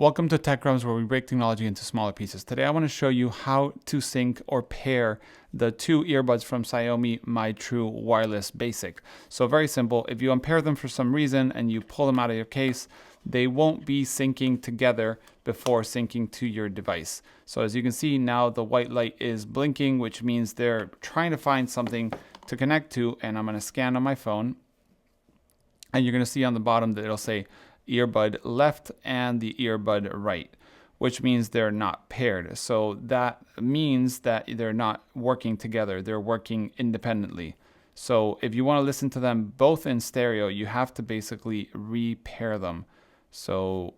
Welcome to Tech Crumbs, where we break technology into smaller pieces. Today I want to show you how to sync or pair the two earbuds from Xiaomi My True Wireless Basic. So very simple. If you unpair them for some reason and you pull them out of your case, they won't be syncing together before syncing to your device. So as you can see now, the white light is blinking, which means they're trying to find something to connect to, and I'm going to scan on my phone. And you're going to see on the bottom that it'll say earbud left and the earbud right, which means they're not paired. So that means that they're not working together. They're working independently. So if you want to listen to them both in stereo, you have to basically repair them. So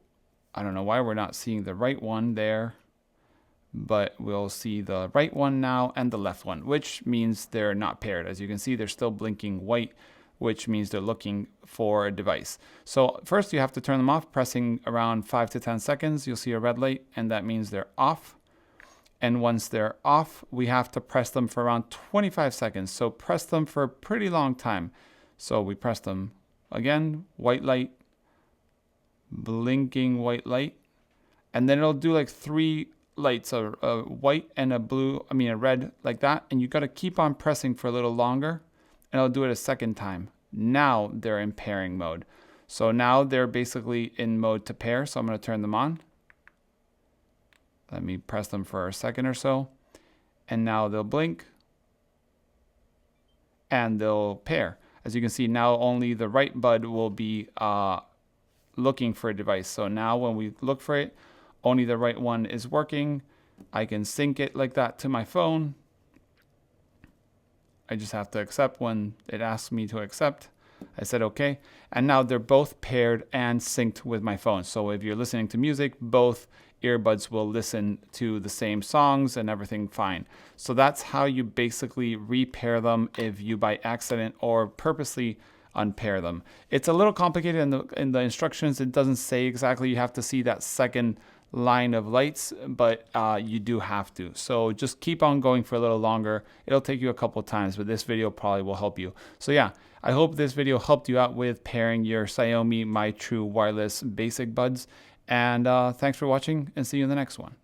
I don't know why we're not seeing the right one there, but we'll see the right one now and the left one, which means they're not paired. As you can see, they're still blinking white, which means they're looking for a device. So first you have to turn them off, pressing around 5 to 10 seconds. You'll see a red light, and that means they're off. And once they're off, we have to press them for around 25 seconds. So press them for a pretty long time. So we press them again, white light, blinking white light, and then it'll do like 3 lights, a white and a red, like that. And you got to keep on pressing for a little longer, and I'll do it a second time. Now they're in pairing mode. So now they're basically in mode to pair. So I'm going to turn them on. Let me press them for a second or so. And now they'll blink and they'll pair. As you can see, now only the right bud will be looking for a device. So now when we look for it, only the right one is working. I can sync it like that to my phone. I just have to accept when it asks me to accept. I said okay, and now they're both paired and synced with my phone. So if you're listening to music, both earbuds will listen to the same songs and everything fine. So that's how you basically repair them if you by accident or purposely unpair them. It's a little complicated in the instructions. It doesn't say exactly. You have to see that second line of lights, but you do have to. So just keep on going for a little longer. It'll take you a couple of times, but this video probably will help you. So yeah, I hope this video helped you out with pairing your Xiaomi My True Wireless Basic Buds. And thanks for watching, and see you in the next one.